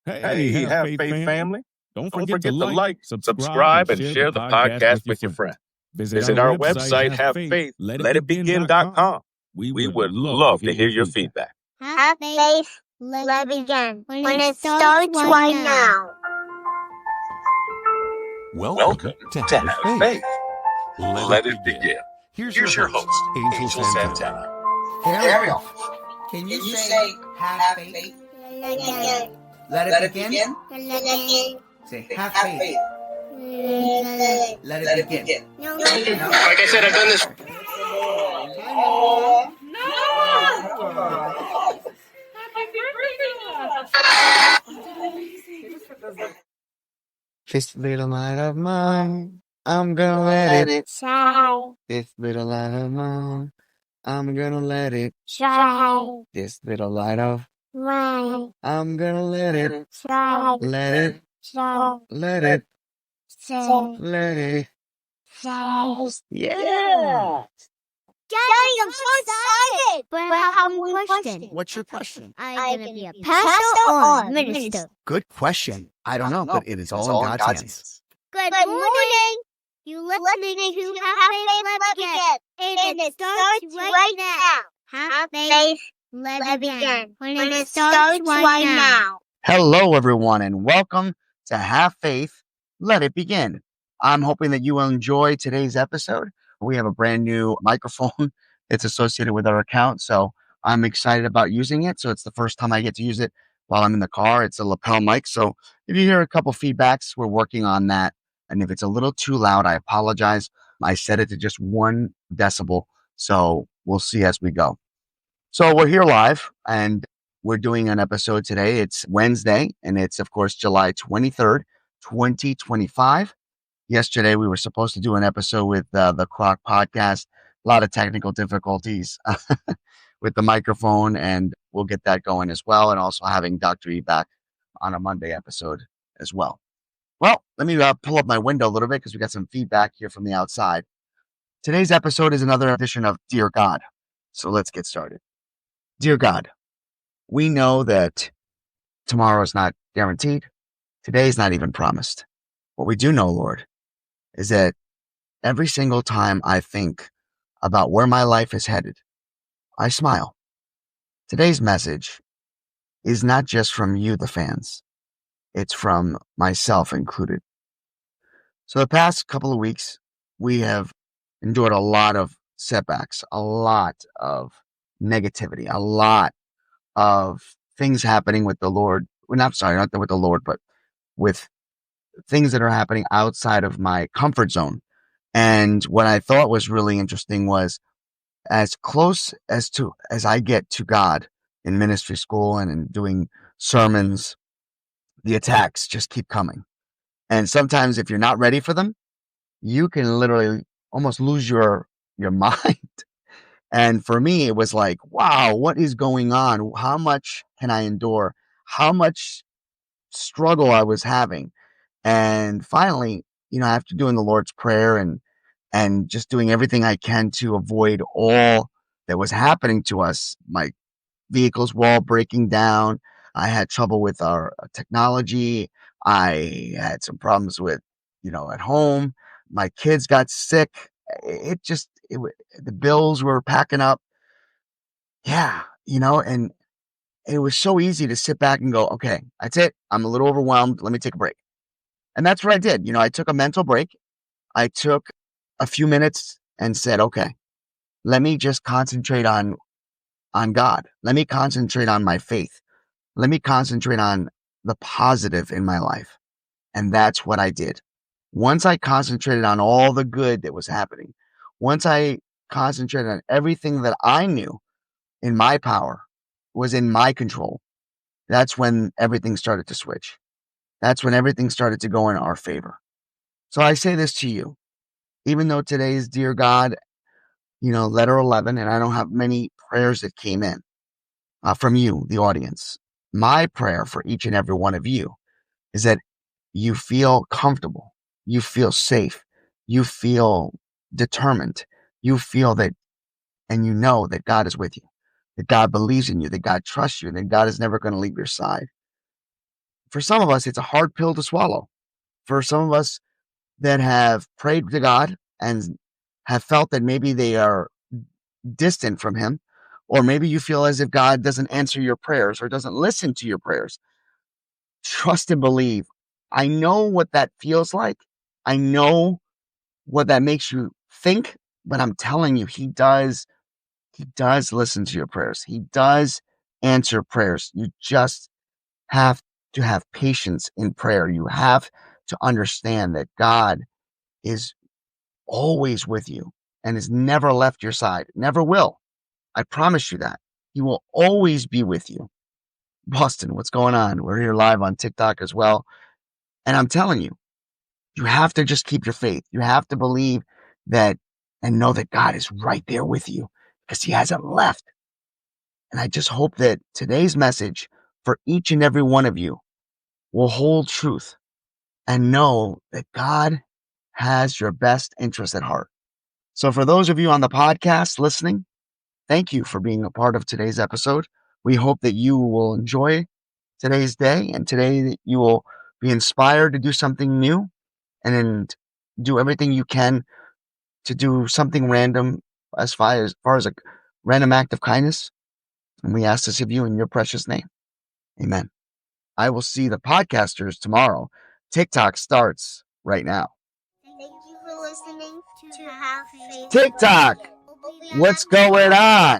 Hey, have faith, family. Don't Don't forget forget to to like, subscribe, and share the podcast with your friends. Visit our website, heartfelt.com. We would love to hear your feedback. Have faith, let it begin. When it starts right now. Welcome to Have Faith. Let it begin. Here's your host, Angel Santana. Ariel, can you say have faith? Let it begin. Say have faith. Let it begin. No. Like I said, I've done this. This little light of mine, I'm gonna let it Shine. This little light of mine, I'm gonna let it Shine. This little light of Mine. I'm gonna let it Shine. Let it Shine. Let it Shine. Let it Shine. Yeah. Daddy, I'm so excited! But I have one question. What's your question? Are you going to be a pastor or minister? Good question. I don't know, but it is all in God's hands. Good morning. You listening to Have Faith, Let Begin. And it starts right now. Have faith, let it begin. When it starts right now. Hello, everyone, and welcome to Have Faith, Let It Begin. I'm hoping that you will enjoy today's episode. We have a brand new microphone. It's associated with our account, so I'm excited about using it. So it's the first time I get to use it while I'm in the car. It's a lapel mic. So if you hear a couple feedbacks, we're working on that. And if it's a little too loud, I apologize. I set it to just 1 decibel. So we'll see as we go. So we're here live and we're doing an episode today. It's Wednesday and it's, of course, July 23rd, 2025. Yesterday, we were supposed to do an episode with the Croc podcast. A lot of technical difficulties with the microphone, and we'll get that going as well. And also having Dr. E back on a Monday episode as well. Well, let me pull up my window a little bit because we got some feedback here from the outside. Today's episode is another edition of Dear God. So let's get started. Dear God, we know that tomorrow is not guaranteed. Today is not even promised. What we do know, Lord, is that every single time I think about where my life is headed, I smile. Today's message is not just from you, the fans. It's from myself included. So the past couple of weeks, we have endured a lot of setbacks, a lot of negativity, a lot of things happening with the Lord. Well, not with the Lord, but with things that are happening outside of my comfort zone. And what I thought was really interesting was as close as I get to God in ministry school and in doing sermons, the attacks just keep coming. And sometimes if you're not ready for them, you can literally almost lose your mind. And for me, it was like, wow, what is going on? How much can I endure? How much struggle I was having? And finally, after doing the Lord's Prayer and just doing everything I can to avoid all that was happening to us, my vehicles were all breaking down. I had trouble with our technology. I had some problems with, at home. My kids got sick. The bills were packing up. Yeah, and it was so easy to sit back and go, okay, that's it. I'm a little overwhelmed. Let me take a break. And that's what I did. I took a mental break. I took a few minutes and said, okay, let me just concentrate on God. Let me concentrate on my faith. Let me concentrate on the positive in my life. And that's what I did. Once I concentrated on all the good that was happening, once I concentrated on everything that I knew in my power was in my control, that's when everything started to switch. That's when everything started to go in our favor. So I say this to you, even though today is Dear God, letter 11, and I don't have many prayers that came in from you, the audience. My prayer for each and every one of you is that you feel comfortable, you feel safe, you feel determined, you feel that, and you know that God is with you, that God believes in you, that God trusts you, that God is never going to leave your side. for some of us, it's a hard pill to swallow. For some of us that have prayed to God and have felt that maybe they are distant from him, or maybe you feel as if God doesn't answer your prayers or doesn't listen to your prayers, trust and believe. I know what that feels like. I know what that makes you think, but I'm telling you, he does listen to your prayers. He does answer prayers. You just have to have patience in prayer. You have to understand that God is always with you and has never left your side, never will. I promise you that. He will always be with you. Boston, what's going on? We're here live on TikTok as well. And I'm telling you, you have to just keep your faith. You have to believe that and know that God is right there with you because he hasn't left. And I just hope that today's message for each and every one of you will hold truth and know that God has your best interest at heart. So for those of you on the podcast listening, thank you for being a part of today's episode. We hope that you will enjoy today's day and today that you will be inspired to do something new and do everything you can to do something random as far as a random act of kindness. And we ask this of you in your precious name. Amen. I will see the podcasters tomorrow. TikTok starts right now. Thank you for listening to Have Faith. TikTok, what's going on?